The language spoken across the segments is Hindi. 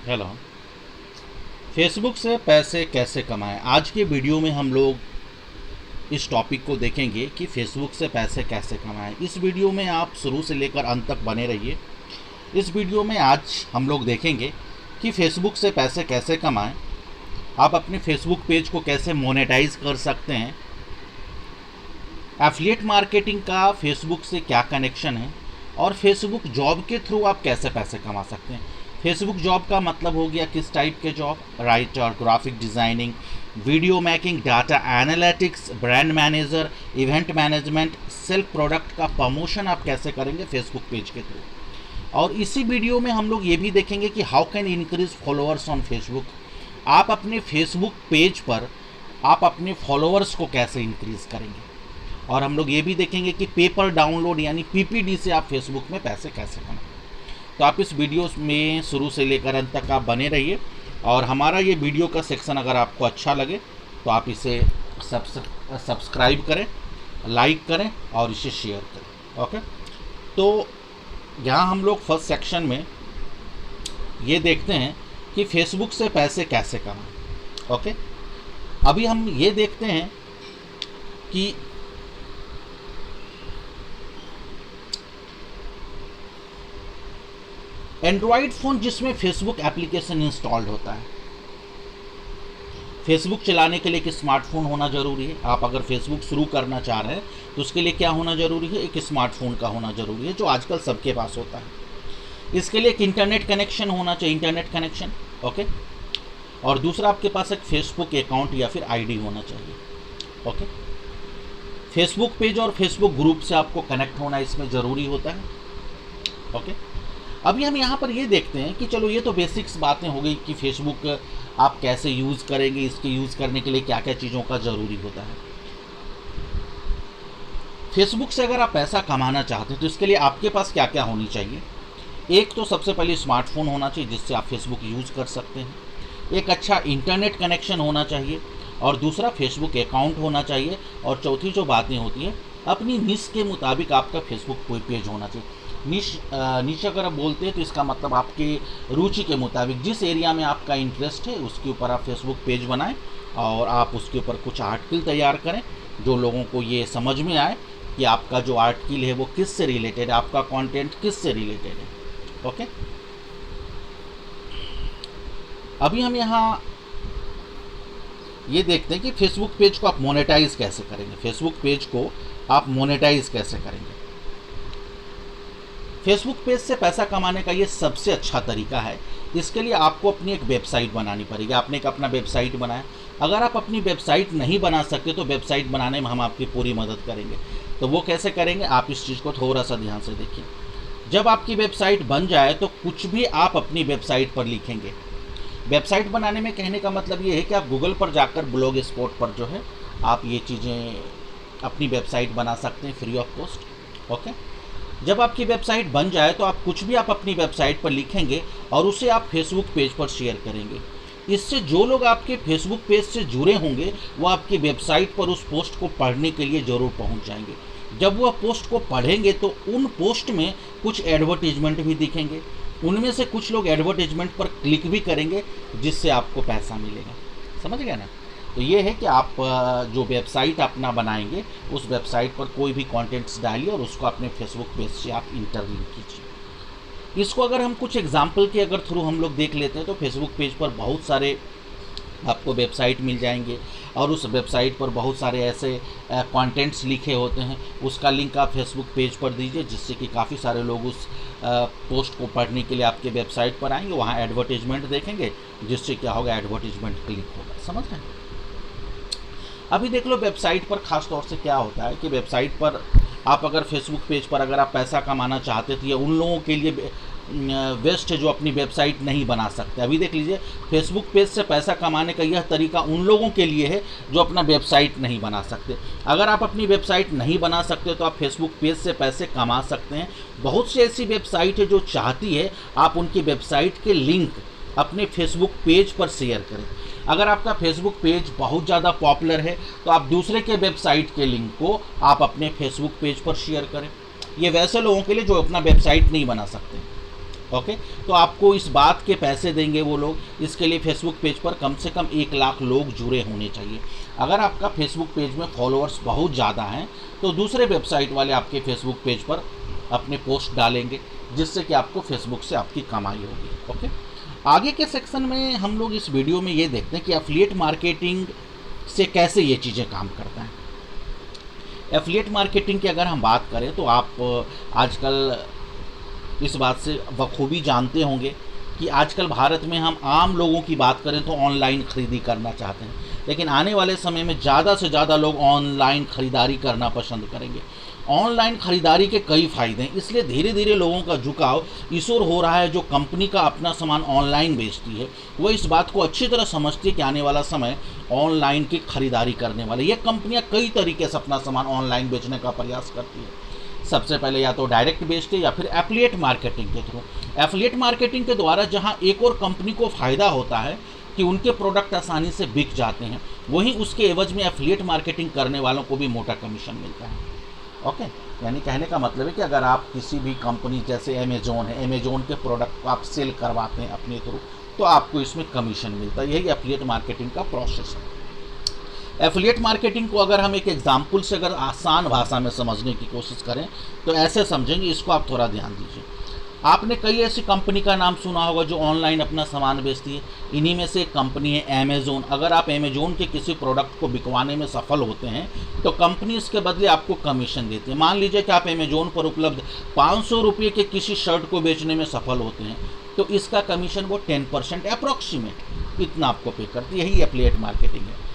हेलो। फेसबुक से पैसे कैसे कमाएं, आज के वीडियो में हम लोग इस टॉपिक को देखेंगे कि फेसबुक से पैसे कैसे कमाएं। इस वीडियो में आप शुरू से लेकर अंत तक बने रहिए। इस वीडियो में आज हम लोग देखेंगे कि फेसबुक से पैसे कैसे कमाएं, आप अपने फेसबुक पेज को कैसे मोनेटाइज कर सकते हैं, एफिलिएट मार्केटिंग का फेसबुक से क्या कनेक्शन है, और फेसबुक जॉब के थ्रू आप कैसे पैसे कमा सकते हैं। फेसबुक जॉब का मतलब हो गया किस टाइप के job, writer, graphic designing, video making, data analytics, brand manager, event management, self product का प्रमोशन आप कैसे करेंगे फेसबुक पेज के थ्रू। और इसी वीडियो में हम लोग ये भी देखेंगे कि how can increase followers on Facebook. आप अपने फेसबुक पेज पर आप अपने फॉलोअर्स को कैसे इंक्रीज करेंगे। और हम लोग ये भी देखेंगे कि पेपर डाउनलोड यानी पीपीडी से आप फेसबुक में पैसे कैसे कमाएं। तो आप इस वीडियो में शुरू से लेकर अंत तक आप बने रहिए। और हमारा ये वीडियो का सेक्शन अगर आपको अच्छा लगे तो आप इसे सब्सक्राइब करें, लाइक करें और इसे शेयर करें। ओके, तो यहाँ हम लोग फर्स्ट सेक्शन में ये देखते हैं कि फेसबुक से पैसे कैसे कमाएं। ओके, अभी हम ये देखते हैं कि एंड्रॉयड फ़ोन जिसमें फेसबुक एप्लीकेशन इंस्टॉल्ड होता है। फेसबुक चलाने के लिए एक स्मार्टफोन होना ज़रूरी है। आप अगर फेसबुक शुरू करना चाह रहे हैं तो उसके लिए क्या होना ज़रूरी है, एक स्मार्टफोन का होना ज़रूरी है, जो आजकल सबके पास होता है। इसके लिए एक इंटरनेट कनेक्शन होना चाहिए, इंटरनेट कनेक्शन। ओके, और दूसरा आपके पास एक फेसबुक अकाउंट या फिर आईडी होना चाहिए। ओके, फेसबुक पेज और फेसबुक ग्रुप से आपको कनेक्ट होना इसमें ज़रूरी होता है। ओके, अभी हम यहाँ पर ये देखते हैं कि चलो ये तो बेसिक्स बातें हो गई कि फेसबुक आप कैसे यूज़ करेंगे, इसके यूज़ करने के लिए क्या क्या चीज़ों का ज़रूरी होता है। फेसबुक से अगर आप पैसा कमाना चाहते हैं तो इसके लिए आपके पास क्या क्या होनी चाहिए। एक तो सबसे पहले स्मार्टफोन होना चाहिए जिससे आप फेसबुक यूज़ कर सकते हैं, एक अच्छा इंटरनेट कनेक्शन होना चाहिए, और दूसरा फेसबुक अकाउंट होना चाहिए, और चौथी जो बातें होती हैं अपनी निश के मुताबिक आपका फेसबुक कोई पेज होना चाहिए। निश अगर आप बोलते हैं तो इसका मतलब आपके रुचि के मुताबिक जिस एरिया में आपका इंटरेस्ट है उसके ऊपर आप फेसबुक पेज बनाएं और आप उसके ऊपर कुछ आर्टिकल तैयार करें जो लोगों को ये समझ में आए कि आपका जो आर्टिकल है वो किस से रिलेटेड है, आपका कंटेंट किस से रिलेटेड है। ओके, अभी हम यहाँ ये देखते हैं कि फेसबुक पेज को आप मोनेटाइज कैसे करेंगे। फेसबुक पेज को आप मोनेटाइज कैसे करेंगे। फेसबुक पेज से पैसा कमाने का ये सबसे अच्छा तरीका है। इसके लिए आपको अपनी एक वेबसाइट बनानी पड़ेगी। आपने एक अपना वेबसाइट बनाया, अगर आप अपनी वेबसाइट नहीं बना सकते तो वेबसाइट बनाने में हम आपकी पूरी मदद करेंगे। तो वो कैसे करेंगे, आप इस चीज़ को थोड़ा सा ध्यान से देखिए। जब आपकी वेबसाइट बन जाए तो कुछ भी आप अपनी वेबसाइट पर लिखेंगे। वेबसाइट बनाने में कहने का मतलब ये है कि आप गूगल पर जाकर ब्लॉग स्पॉट पर जो है आप ये चीज़ें अपनी वेबसाइट बना सकते हैं फ्री ऑफ कॉस्ट। ओके, जब आपकी वेबसाइट बन जाए तो आप कुछ भी आप अपनी वेबसाइट पर लिखेंगे और उसे आप फेसबुक पेज पर शेयर करेंगे। इससे जो लोग आपके फेसबुक पेज से जुड़े होंगे वो आपकी वेबसाइट पर उस पोस्ट को पढ़ने के लिए ज़रूर पहुंच जाएंगे। जब वह पोस्ट को पढ़ेंगे तो उन पोस्ट में कुछ एडवर्टीजमेंट भी दिखेंगे, उनमें से कुछ लोग एडवर्टीजमेंट पर क्लिक भी करेंगे जिससे आपको पैसा मिलेगा। समझ गए ना। तो ये है कि आप जो वेबसाइट अपना बनाएंगे उस वेबसाइट पर कोई भी कंटेंट्स डालिए और उसको अपने फेसबुक पेज से आप इंटरलिंक कीजिए। इसको अगर हम कुछ एग्जांपल के अगर थ्रू हम लोग देख लेते हैं तो फेसबुक पेज पर बहुत सारे आपको वेबसाइट मिल जाएंगे और उस वेबसाइट पर बहुत सारे ऐसे कंटेंट्स लिखे होते हैं। उसका लिंक आप फेसबुक पेज पर दीजिए जिससे कि काफ़ी सारे लोग उस पोस्ट को पढ़ने के लिए आपके वेबसाइट पर आएंगे, वहाँ एडवर्टीजमेंट देखेंगे जिससे क्या होगा, एडवर्टीजमेंट क्लिक होगा। समझ रहे हैं। अभी देख लो वेबसाइट पर ख़ास तौर से क्या होता है कि वेबसाइट पर आप अगर फेसबुक पेज पर अगर आप पैसा कमाना चाहते थे, उन लोगों के लिए वेस्ट है जो अपनी वेबसाइट नहीं बना सकते। अभी देख लीजिए, फेसबुक पेज से पैसा कमाने का यह तरीका उन लोगों के लिए है जो अपना वेबसाइट नहीं बना सकते। अगर आप अपनी वेबसाइट नहीं बना सकते तो आप फेसबुक पेज से पैसे कमा सकते हैं। बहुत सी ऐसी वेबसाइट है जो चाहती है आप उनकी वेबसाइट के लिंक अपने फेसबुक पेज पर शेयर करें। अगर आपका फेसबुक पेज बहुत ज़्यादा पॉपुलर है तो आप दूसरे के वेबसाइट के लिंक को आप अपने फेसबुक पेज पर शेयर करें। ये वैसे लोगों के लिए जो अपना वेबसाइट नहीं बना सकते। ओके, तो आपको इस बात के पैसे देंगे वो लोग, इसके लिए फेसबुक पेज पर कम से कम 1 लाख लोग जुड़े होने चाहिए। अगर आपका फेसबुक पेज में फॉलोअर्स बहुत ज़्यादा हैं तो दूसरे वेबसाइट वाले आपके फेसबुक पेज पर अपने पोस्ट डालेंगे, जिससे कि आपको फेसबुक से आपकी कमाई होगी। ओके, आगे के सेक्शन में हम लोग इस वीडियो में ये देखते हैं कि एफिलिएट मार्केटिंग से कैसे ये चीज़ें काम करता है। एफिलिएट मार्केटिंग की अगर हम बात करें तो आप आजकल इस बात से बखूबी जानते होंगे कि आजकल भारत में हम आम लोगों की बात करें तो ऑनलाइन ख़रीदी करना चाहते हैं, लेकिन आने वाले समय में ज़्यादा से ज़्यादा लोग ऑनलाइन ख़रीदारी करना पसंद करेंगे। ऑनलाइन ख़रीदारी के कई फ़ायदे हैं, इसलिए धीरे धीरे लोगों का झुकाव इस ओर हो रहा है। जो कंपनी का अपना सामान ऑनलाइन बेचती है वो इस बात को अच्छी तरह समझती है कि आने वाला समय ऑनलाइन की खरीदारी करने वाले। ये कंपनियां कई तरीके से अपना सामान ऑनलाइन बेचने का प्रयास करती है। सबसे पहले या तो डायरेक्ट बेचते या फिर एफिलिएट मार्केटिंग के थ्रू। एफिलिएट मार्केटिंग के द्वारा जहां एक और कंपनी को फ़ायदा होता है कि उनके प्रोडक्ट आसानी से बिक जाते हैं, वहीं उसके एवज में एफिलिएट मार्केटिंग करने वालों को भी मोटा कमीशन मिलता है। ओके, यानी कहने का मतलब है कि अगर आप किसी भी कंपनी जैसे अमेजोन है, अमेजोन के प्रोडक्ट को आप सेल करवाते हैं अपने थ्रू, तो आपको इसमें कमीशन मिलता है। यही एफिलिएट मार्केटिंग का प्रोसेस है। एफिलिएट मार्केटिंग को अगर हम एक एग्जाम्पल से अगर आसान भाषा में समझने की कोशिश करें तो ऐसे समझेंगे, इसको आप थोड़ा ध्यान दीजिए। आपने कई ऐसी कंपनी का नाम सुना होगा जो ऑनलाइन अपना सामान बेचती है। इन्हीं में से एक कंपनी है अमेजोन। अगर आप अमेजोन के किसी प्रोडक्ट को बिकवाने में सफल होते हैं तो कंपनी इसके बदले आपको कमीशन देती है। मान लीजिए कि आप अमेजोन पर उपलब्ध 500 रुपये के किसी शर्ट को बेचने में सफल होते हैं तो इसका कमीशन वो 10% अप्रॉक्सीमेट इतना आपको पे करती है। यही एफिलिएट मार्केटिंग है।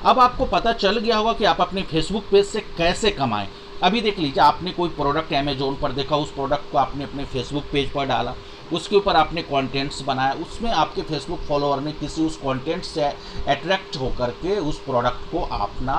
अब आपको पता चल गया होगा कि आप अपने फेसबुक पेज से कैसे कमाएं। अभी देख लीजिए, आपने कोई प्रोडक्ट अमेजोन पर देखा, उस प्रोडक्ट को आपने अपने फेसबुक पेज पर डाला, उसके ऊपर आपने कंटेंट्स बनाया, उसमें आपके फेसबुक फॉलोअर ने किसी उस कंटेंट से अट्रैक्ट होकर के उस प्रोडक्ट को अपना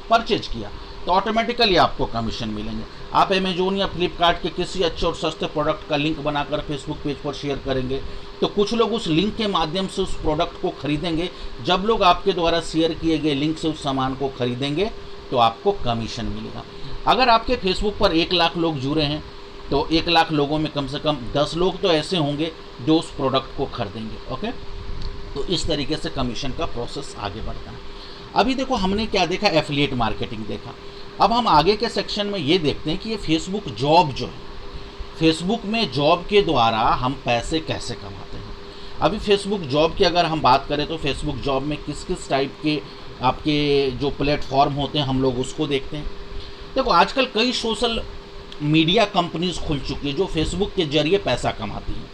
परचेज किया, तो ऑटोमेटिकली आपको कमीशन मिलेंगे। आप अमेजोन या फ्लिपकार्ट के किसी अच्छे और सस्ते प्रोडक्ट का लिंक बनाकर फेसबुक पेज पर शेयर करेंगे तो कुछ लोग उस लिंक के माध्यम से उस प्रोडक्ट को खरीदेंगे। जब लोग आपके द्वारा शेयर किए गए लिंक से उस सामान को खरीदेंगे तो आपको कमीशन मिलेगा। अगर आपके फेसबुक पर 1 लाख लोग जुड़े हैं तो 1 लाख लोगों में कम से कम 10 लोग तो ऐसे होंगे जो उस प्रोडक्ट को खरीदेंगे। ओके, तो इस तरीके से कमीशन का प्रोसेस आगे बढ़ता है। अभी देखो, हमने क्या देखा, एफिलिएट मार्केटिंग देखा। अब हम आगे के सेक्शन में ये देखते हैं कि ये फेसबुक जॉब जो है, फेसबुक में जॉब के द्वारा हम पैसे कैसे कमाते हैं। अभी फेसबुक जॉब की अगर हम बात करें तो फेसबुक जॉब में किस किस टाइप के आपके जो प्लेटफॉर्म होते हैं हम लोग उसको देखते हैं। देखो, आजकल कई सोशल मीडिया कंपनीज खुल चुकी है जो फेसबुक के जरिए पैसा कमाती हैं।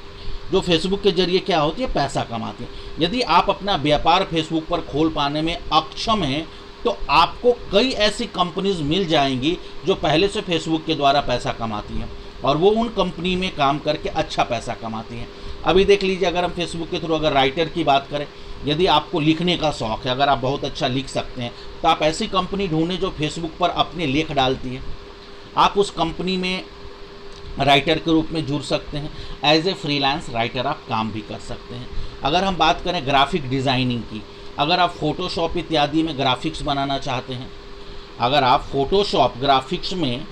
जो फेसबुक के जरिए क्या होती है, पैसा कमाती है। यदि आप अपना व्यापार फेसबुक पर खोल पाने में अक्षम हैं तो आपको कई ऐसी कंपनीज मिल जाएंगी जो पहले से फेसबुक के द्वारा पैसा कमाती हैं और वो उन कंपनी में काम करके अच्छा पैसा कमाती हैं। अभी देख लीजिए, अगर हम फेसबुक के थ्रू अगर राइटर की बात करें, यदि आपको लिखने का शौक़ है, अगर आप बहुत अच्छा लिख सकते हैं तो आप ऐसी कंपनी ढूंढें जो फेसबुक पर अपने लेख डालती है। आप उस कंपनी में राइटर के रूप में जुड़ सकते हैं। एज ए फ्रीलांस राइटर आप काम भी कर सकते हैं। अगर हम बात करें ग्राफिक डिज़ाइनिंग की, अगर आप फोटोशॉप इत्यादि में ग्राफिक्स बनाना चाहते हैं, अगर आप फोटोशॉप ग्राफिक्स में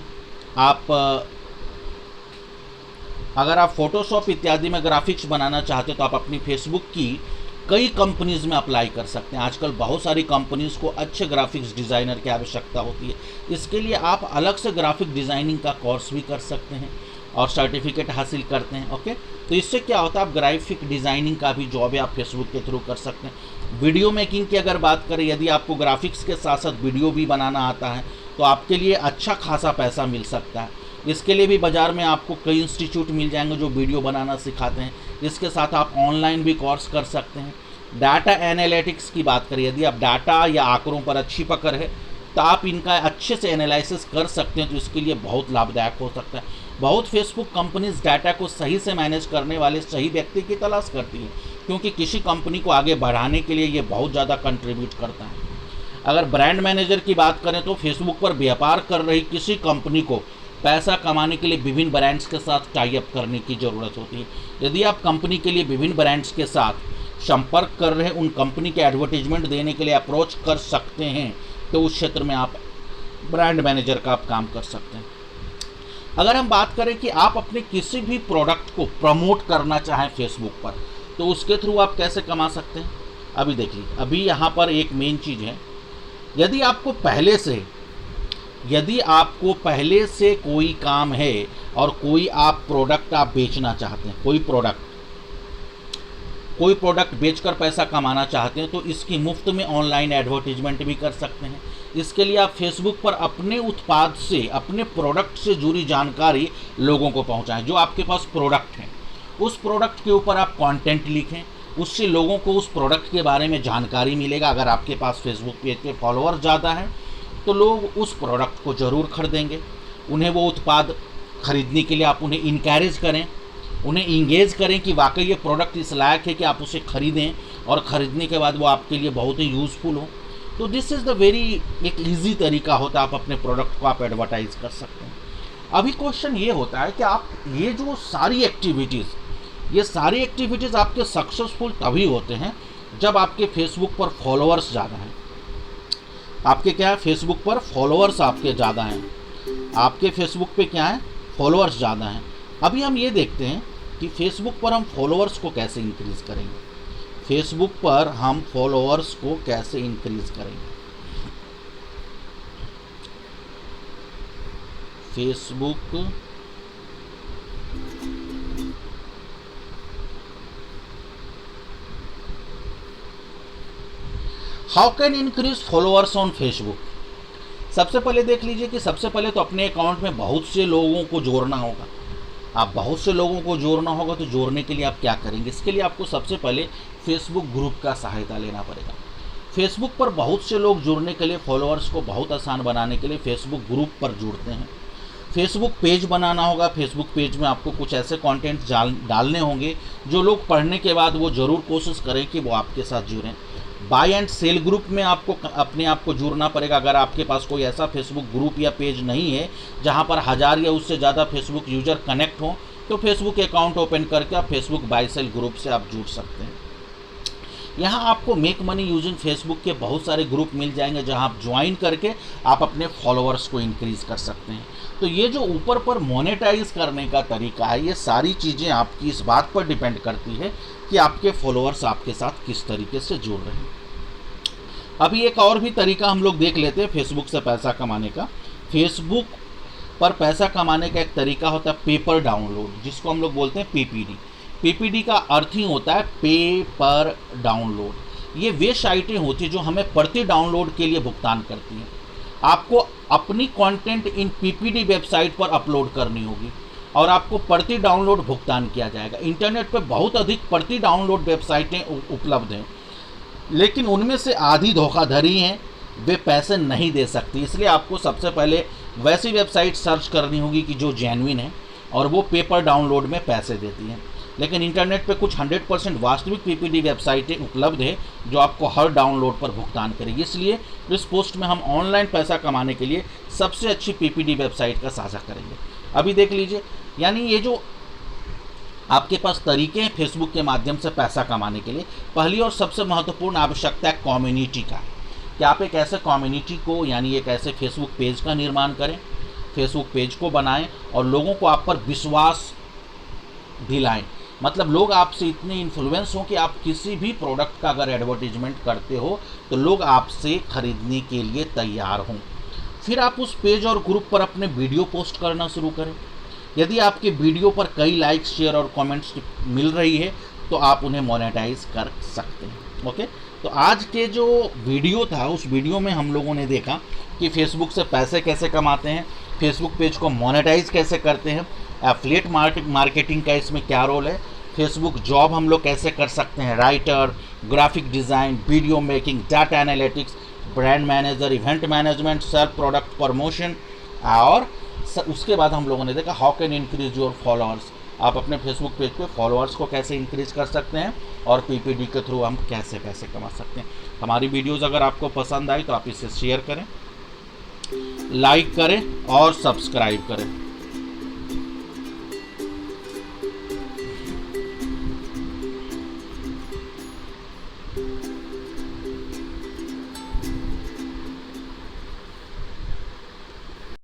अगर आप फोटोशॉप इत्यादि में ग्राफिक्स बनाना चाहते हैं तो आप अपनी फेसबुक की कई कंपनीज़ में अप्लाई कर सकते हैं। आजकल बहुत सारी कंपनीज़ को अच्छे ग्राफिक्स डिज़ाइनर की आवश्यकता होती है। इसके लिए आप अलग से ग्राफिक डिज़ाइनिंग का कोर्स भी कर सकते हैं और सर्टिफिकेट हासिल करते हैं। ओके, तो इससे क्या होता है, आप ग्राफिक डिज़ाइनिंग का भी जॉब है आप फेसबुक के थ्रू कर सकते हैं। वीडियो मेकिंग की अगर बात करें, यदि आपको ग्राफिक्स के साथ साथ वीडियो भी बनाना आता है तो आपके लिए अच्छा खासा पैसा मिल सकता है। इसके लिए भी बाज़ार में आपको कई इंस्टीट्यूट मिल जाएंगे जो वीडियो बनाना सिखाते हैं। इसके साथ आप ऑनलाइन भी कोर्स कर सकते हैं। डाटा एनालिटिक्स की बात करें, यदि आप डाटा या आंकड़ों पर अच्छी पकड़ है तो आप इनका अच्छे से एनालिसिस कर सकते हैं, तो इसके लिए बहुत लाभदायक हो सकता है। बहुत फेसबुक कंपनीज डाटा को सही से मैनेज करने वाले सही व्यक्ति की तलाश करती है, क्योंकि किसी कंपनी को आगे बढ़ाने के लिए ये बहुत ज़्यादा कंट्रीब्यूट करता है। अगर ब्रांड मैनेजर की बात करें तो फेसबुक पर व्यापार कर रही किसी कंपनी को पैसा कमाने के लिए विभिन्न ब्रांड्स के साथ टाई अप करने की ज़रूरत होती है। यदि आप कंपनी के लिए विभिन्न ब्रांड्स के साथ संपर्क कर रहे हैं, उन कंपनी के एडवर्टीजमेंट देने के लिए अप्रोच कर सकते हैं, तो उस क्षेत्र में आप ब्रांड मैनेजर का आप काम कर सकते हैं। अगर हम बात करें कि आप अपने किसी भी प्रोडक्ट को प्रमोट करना चाहें फेसबुक पर, तो उसके थ्रू आप कैसे कमा सकते हैं। अभी देखिए, अभी यहाँ पर एक मेन चीज़ है, यदि आपको पहले से कोई काम है और कोई आप प्रोडक्ट आप बेचना चाहते हैं, कोई प्रोडक्ट बेचकर पैसा कमाना चाहते हैं, तो इसकी मुफ्त में ऑनलाइन एडवर्टीजमेंट भी कर सकते हैं। इसके लिए आप फेसबुक पर अपने उत्पाद से, अपने प्रोडक्ट से जुड़ी जानकारी लोगों को पहुंचाएं। जो आपके पास प्रोडक्ट है, उस प्रोडक्ट के ऊपर आप कंटेंट लिखें, उससे लोगों को उस प्रोडक्ट के बारे में जानकारी मिलेगा। अगर आपके पास फेसबुक पेज पे फॉलोअर ज़्यादा हैं तो लोग उस प्रोडक्ट को ज़रूर खरीदेंगे। उन्हें वो उत्पाद खरीदने के लिए आप उन्हें इनकरेज करें, उन्हें इंगेज करें कि वाकई ये प्रोडक्ट इस लायक है कि आप उसे खरीदें और ख़रीदने के बाद वो आपके लिए बहुत ही यूज़फुल हो। तो दिस इज़ द वेरी एक ईजी तरीका होता है, आप अपने प्रोडक्ट को आप एडवर्टाइज कर सकते हैं। अभी क्वेश्चन ये होता है कि आप ये सारी एक्टिविटीज़ आपके सक्सेसफुल तभी होते हैं जब आपके फेसबुक पर फॉलोअर्स ज़्यादा हैं। आपके क्या है, फेसबुक पर फॉलोअर्स आपके ज़्यादा हैं, आपके फेसबुक पे क्या है, फॉलोअर्स ज़्यादा हैं। अभी हम ये देखते हैं कि फेसबुक पर हम फॉलोअर्स को कैसे इंक्रीज़ करेंगे। फेसबुक पर हम फॉलोअर्स को कैसे इंक्रीज़ करेंगे। Facebook how can increase followers on Facebook. सबसे पहले देख लीजिए कि सबसे पहले तो अपने अकाउंट में बहुत से लोगों को जोड़ना होगा। आप बहुत से लोगों को जोड़ना होगा, तो जोड़ने के लिए आप क्या करेंगे, इसके लिए आपको सबसे पहले फेसबुक ग्रुप का सहायता लेना पड़ेगा। फेसबुक पर बहुत से लोग जुड़ने के लिए, फॉलोअर्स को बहुत आसान बनाने के लिए फेसबुक ग्रुप पर जुड़ते हैं। फेसबुक पेज बनाना होगा। फेसबुक पेज में आपको कुछ ऐसे कंटेंट डालने होंगे जो लोग पढ़ने के बाद वो ज़रूर कोशिश करें कि वो आपके साथ जुड़ें। बाय एंड सेल ग्रुप में आपको अपने आप को जुड़ना पड़ेगा। अगर आपके पास कोई ऐसा फेसबुक ग्रुप या पेज नहीं है जहां पर 1000 या उससे ज़्यादा फेसबुक यूज़र कनेक्ट हो, तो फेसबुक अकाउंट ओपन करके आप फेसबुक बाय सेल ग्रुप से आप जुड़ सकते हैं। यहाँ आपको मेक मनी यूजिंग फेसबुक के बहुत सारे ग्रुप मिल जाएंगे जहाँ आप ज्वाइन करके आप अपने फॉलोअर्स को इंक्रीज़ कर सकते हैं। तो ये जो ऊपर पर मोनेटाइज करने का तरीका है, ये सारी चीज़ें आपकी इस बात पर डिपेंड करती है कि आपके फॉलोअर्स आपके साथ किस तरीके से जुड़ रहे हैं। अभी एक और भी तरीका हम लोग देख लेते हैं फेसबुक से पैसा कमाने का। फेसबुक पर पैसा कमाने का एक तरीका होता है पेपर डाउनलोड, जिसको हम लोग बोलते हैं पीपीडी। पीपीडी का अर्थ ही होता है पे पर डाउनलोड। ये वे साइटें होती हैं जो हमें प्रति डाउनलोड के लिए भुगतान करती हैं। आपको अपनी कंटेंट इन पीपीडी वेबसाइट पर अपलोड करनी होगी और आपको प्रति डाउनलोड भुगतान किया जाएगा। इंटरनेट पर बहुत अधिक प्रति डाउनलोड वेबसाइटें उपलब्ध हैं, लेकिन उनमें से आधी धोखाधड़ी हैं, वे पैसे नहीं दे सकती। इसलिए आपको सबसे पहले वैसी वेबसाइट सर्च करनी होगी कि जो जेन्युइन है और वो पेपर डाउनलोड में पैसे देती हैं। लेकिन इंटरनेट पे कुछ 100% वास्तविक पीपीडी वेबसाइटें उपलब्ध है जो आपको हर डाउनलोड पर भुगतान करेगी। इसलिए इस पोस्ट में हम ऑनलाइन पैसा कमाने के लिए सबसे अच्छी पीपीडी वेबसाइट का साझा करेंगे। अभी देख लीजिए, यानी ये जो आपके पास तरीके हैं फेसबुक के माध्यम से पैसा कमाने के लिए, पहली और सबसे महत्वपूर्ण आवश्यकता है कम्युनिटी का। कि आप एक ऐसे कम्युनिटी को, यानी एक ऐसे फेसबुक पेज का निर्माण करें, फेसबुक पेज को बनाएं और लोगों को आप पर विश्वास दिलाएं। मतलब लोग आपसे इतने इन्फ्लुएंस हों कि आप किसी भी प्रोडक्ट का अगर एडवर्टीजमेंट करते हो तो लोग आपसे खरीदने के लिए तैयार हों। फिर आप उस पेज और ग्रुप पर अपने वीडियो पोस्ट करना शुरू करें। यदि आपके वीडियो पर कई लाइक्स, शेयर और कमेंट्स मिल रही है तो आप उन्हें मोनेटाइज कर सकते हैं। ओके, तो आज के जो वीडियो था, उस वीडियो में हम लोगों ने देखा कि फेसबुक से पैसे कैसे कमाते हैं, फेसबुक पेज को मोनेटाइज कैसे करते हैं, एफिलिएट मार्केटिंग का इसमें क्या रोल है, फेसबुक जॉब हम लोग कैसे कर सकते हैं, writer, graphic design, video making, data analytics, brand manager, event management, self product promotion, और उसके बाद हम लोगों ने देखा how can increase your followers. आप अपने फेसबुक पेज पे फॉलोअर्स को कैसे इंक्रीज कर सकते हैं और पीपीडी के थ्रू हम कैसे पैसे कमा सकते हैं। हमारी वीडियोज़ अगर आपको पसंद आई तो आप इसे शेयर करें, लाइक करें और सब्सक्राइब करें।